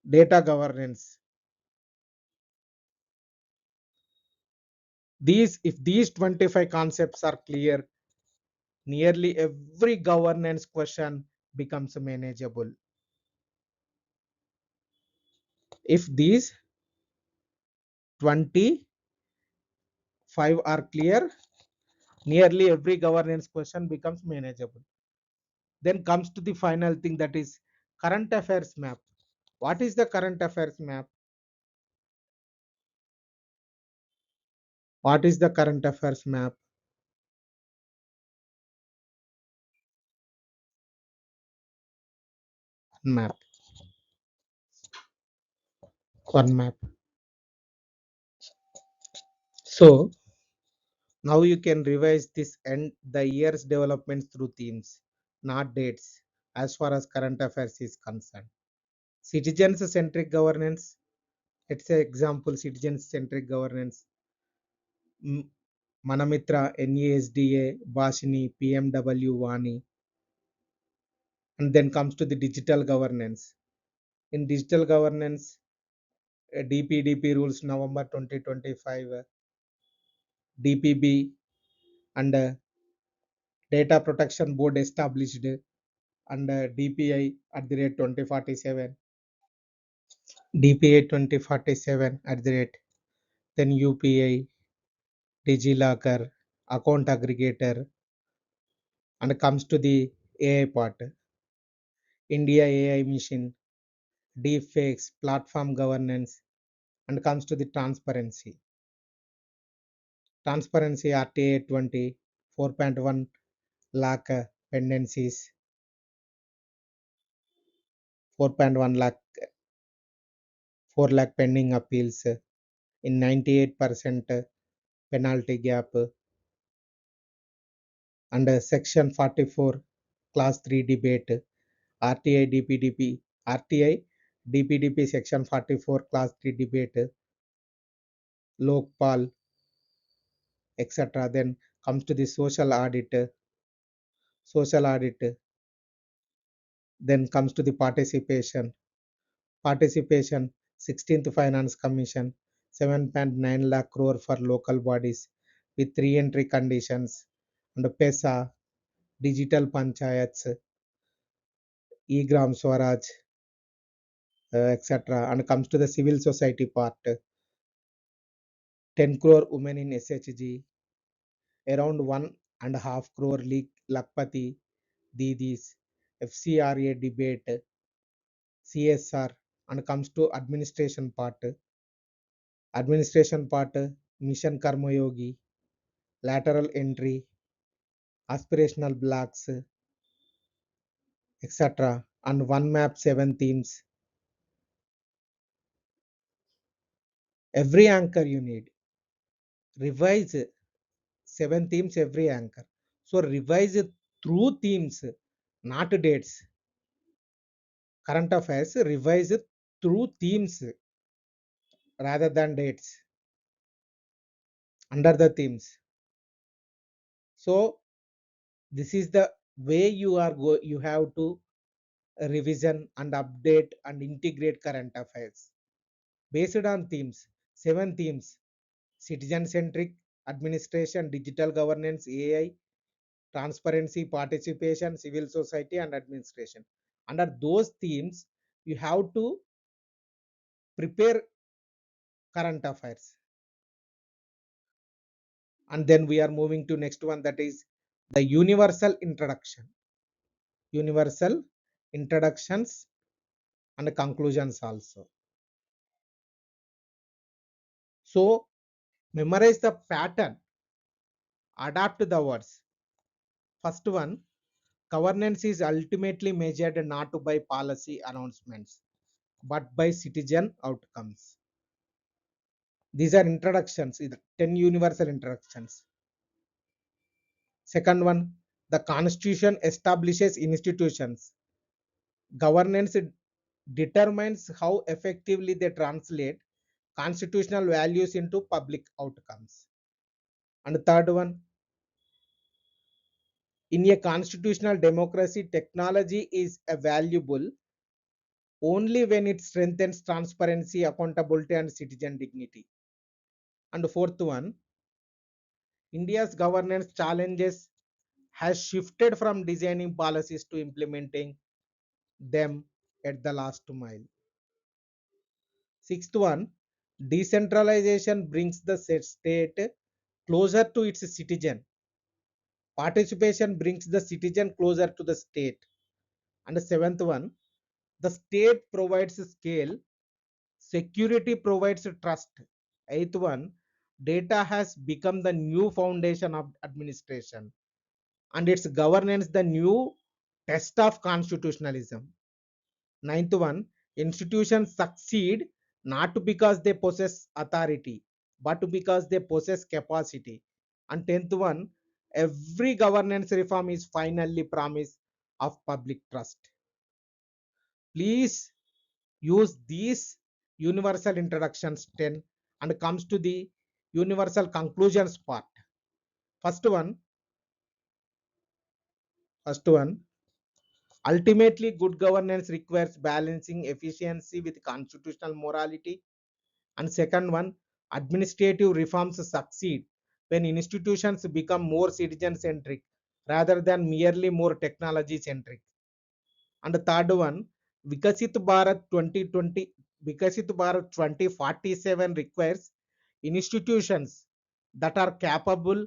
Data governance. If these 25 concepts are clear, nearly every governance question becomes manageable. If these 25 are clear, nearly every governance question becomes manageable. Then comes to the final thing, that is current affairs map. What is the current affairs map? What is the current affairs map? Map. One map. So now you can revise this and the year's developments through themes, not dates, as far as current affairs is concerned. Citizens centric governance. Let's say example, citizens centric governance. Manamitra, NESDA, Bashini, PMW, Vani. And then comes to the digital governance. In digital governance, DPDP rules November 2025, DPB and Data Protection Board established, and DPI at the rate 2047, DPI 2047 at the rate, then UPI, DigiLocker, account aggregator, and comes to the AI part, India AI mission, deepfakes, platform governance, and comes to the transparency. Transparency RTA 20, 4.1 lakh pendencies, 4.1 lakh, 4 lakh pending appeals in 98% penalty gap, and section 44 class 3 debate, RTI DPDP, RTI DPDP section 44 class 3 debate, Lokpal, etc. Then comes to the social audit, then comes to the participation, 16th Finance Commission, 7.9 lakh crore for local bodies with re-entry conditions, and PESA, digital panchayats, e-gram swaraj, etc. And comes to the civil society part, 10 crore women in SHG, around 1.5 crore Lakpati Didis, FCRA debate, CSR. And comes to administration part, mission Karmayogi, lateral entry, aspirational blocks, etc. And one map, 7 themes. Every anchor you need. Revise 7 themes every anchor. So revise it through themes, not dates. Current affairs, revise it through themes rather than dates, under the themes. So this is the way you have to revision and update and integrate current affairs. based on themes, 7 themes: citizen centric administration, digital governance, AI, transparency, participation, civil society, and administration. Under those themes, you have to prepare current affairs. And then we are moving to next one, that is the universal introduction. Universal introductions and conclusions also. So memorize the pattern, adapt the words. First one, governance is ultimately measured not by policy announcements but by citizen outcomes. These are introductions, 10 universal introductions. Second one, the constitution establishes institutions. Governance determines how effectively they translate constitutional values into public outcomes. And the third one, in a constitutional democracy, technology is valuable only when it strengthens transparency, accountability, and citizen dignity. And the fourth one, India's governance challenges has shifted from designing policies to implementing them at the last mile. Sixth one, decentralization brings the state closer to its citizen. Participation brings the citizen closer to the state. And the seventh one, the state provides scale, security provides trust. Eighth one, data has become the new foundation of administration and its governance the new test of constitutionalism. Ninth one, institutions succeed not because they possess authority, but because they possess capacity. And tenth one, every governance reform is finally promise of public trust. Please use these universal introductions 10 and comes to the universal conclusions part. First one, first one, ultimately good governance requires balancing efficiency with constitutional morality. And second one, administrative reforms succeed when institutions become more citizen centric rather than merely more technology centric. And the third one, Vikasit Bharat 2020, Vikasit Bharat 2047 requires institutions that are capable,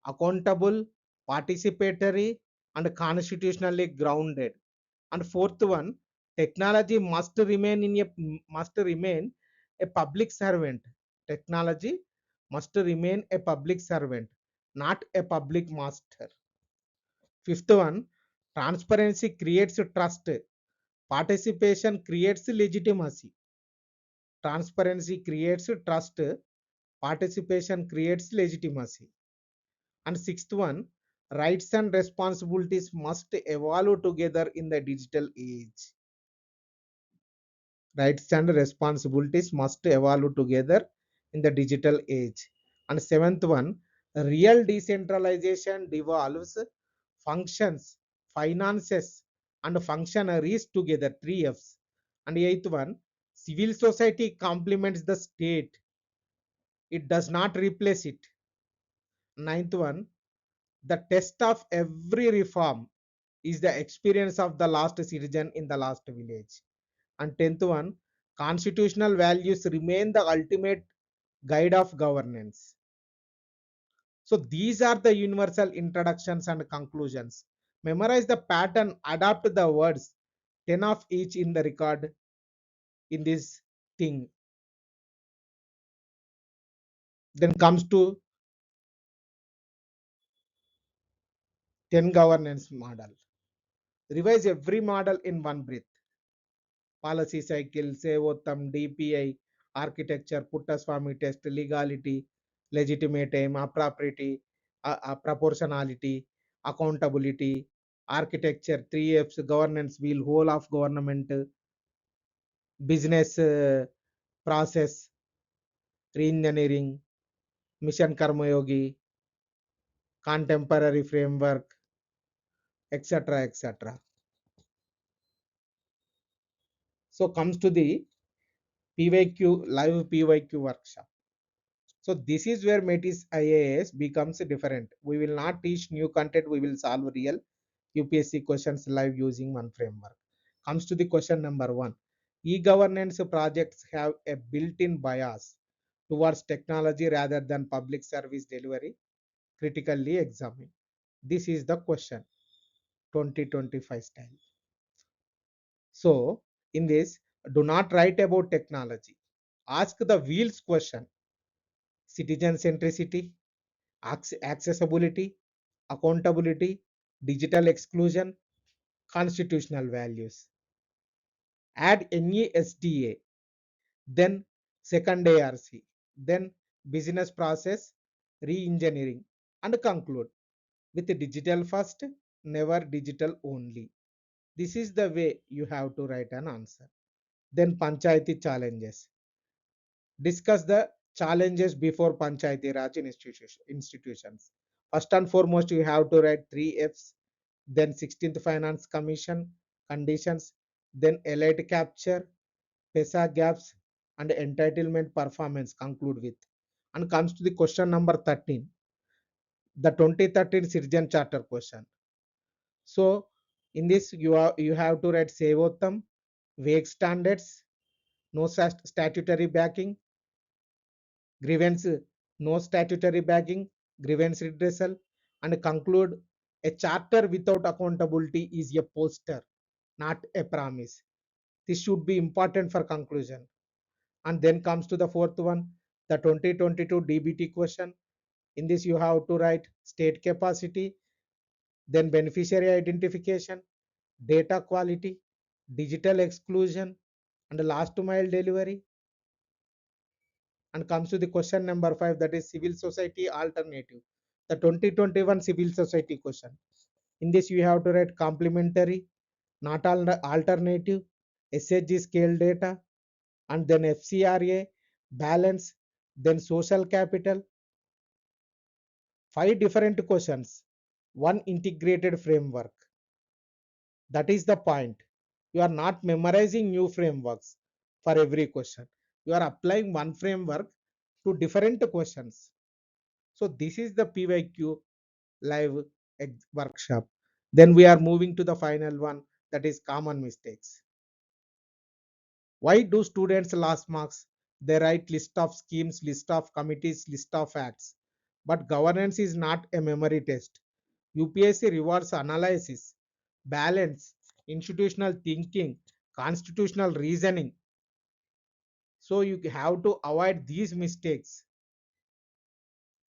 accountable, participatory, and constitutionally grounded. And fourth one, technology must remain a public servant. Technology must remain a public servant, not a public master. Fifth one, transparency creates trust. Participation creates legitimacy. Transparency creates trust. Participation creates legitimacy. And sixth one, rights and responsibilities must evolve together in the digital age. Rights and responsibilities must evolve together in the digital age. And seventh one, real decentralization devolves functions, finances, and functionaries together, 3Fs. And eighth one, civil society complements the state, it does not replace it. Ninth one, the test of every reform is the experience of the last citizen in the last village. And tenth one, constitutional values remain the ultimate guide of governance. So these are the universal introductions and conclusions. Memorize the pattern, adapt the words, 10 of each in the record in this thing. Then comes to 10 governance model. Revise every model in one breath. Policy cycle, Sevotam, DPI, architecture, Puttaswamy test, legality, legitimate aim, proportionality, accountability, architecture, 3Fs, governance wheel, whole of government, business process, re-engineering, mission Karmayogi, contemporary framework, etc. etc. So comes to the PYQ live PYQ workshop. So this is where Metis IAS becomes different. We will not teach new content, we will solve real UPSC questions live using one framework. Comes to the question number one. E-governance projects have a built-in bias towards technology rather than public service delivery. Critically examine. This is the question 2025 style. So in this, do not write about technology. Ask the wheels question. Citizen centricity, accessibility, accountability, digital exclusion, constitutional values. Add NESDA, then second ARC, then business process re-engineering, and conclude with digital first, never digital only. This is the way you have to write an answer. Then Panchayati challenges. Discuss the challenges before Panchayati Raj institutions. First and foremost, you have to write three F's, then 16th Finance Commission conditions, then elite capture, PESA gaps, and entitlement performance conclude with. And comes to the question number 13, the 2013 Citizen Charter question. So in this, you have to write Sevotam, vague standards, no statutory backing, grievance, no statutory backing, grievance redressal, and conclude a charter without accountability is a poster, not a promise. This should be important for conclusion. And then comes to the fourth one, the 2022 DBT question. In this, you have to write state capacity, then beneficiary identification, data quality, digital exclusion, and the last mile delivery. And comes to the question number 5, that is civil society alternative, the 2021 civil society question. In this, you have to write complementary, not alternative, SHG scale data, and then FCRA, balance, then social capital. 5 different questions, one integrated framework. That is the point. You are not memorizing new frameworks for every question. You are applying one framework to different questions. So this is the PYQ live workshop. Then we are moving to the final one, that is common mistakes. Why do students lose marks? They write list of schemes, list of committees, list of acts. But governance is not a memory test. UPSC rewards analysis, balance, institutional thinking, constitutional reasoning. So you have to avoid these mistakes.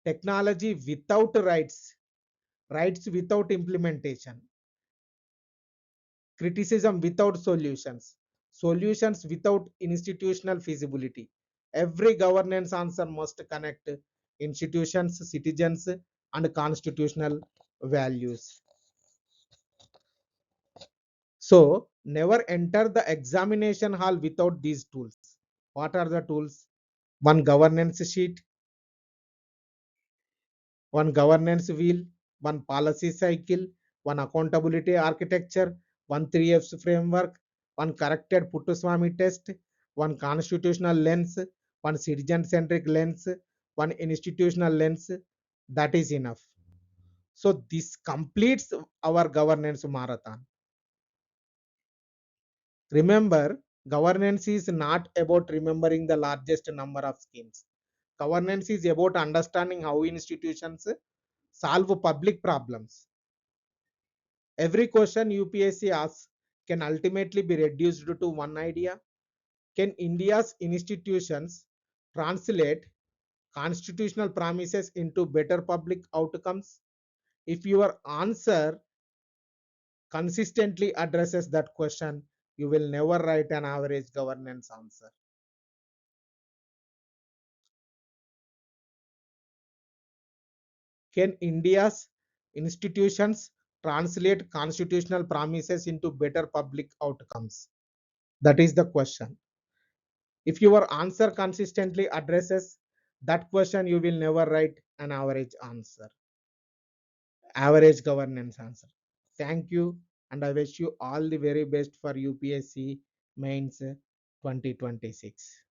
Technology without rights, rights without implementation, criticism without solutions, solutions without institutional feasibility. Every governance answer must connect institutions, citizens, and constitutional values. So never enter the examination hall without these tools. What are the tools? One governance sheet, one governance wheel, one policy cycle, one accountability architecture, one 3F's framework, one corrected Puttaswamy test, one constitutional lens, one citizen centric lens, one institutional lens. That is enough. So this completes our governance marathon. Remember, governance is not about remembering the largest number of schemes. Governance is about understanding how institutions solve public problems. Every question UPSC asks can ultimately be reduced to one idea. Can India's institutions translate constitutional promises into better public outcomes? If your answer consistently addresses that question, you will never write an average governance answer. Can India's institutions translate constitutional promises into better public outcomes? That is the question. If your answer consistently addresses that question, you will never write an average answer, average governance answer. Thank you, and I wish you all the very best for UPSC Mains 2026.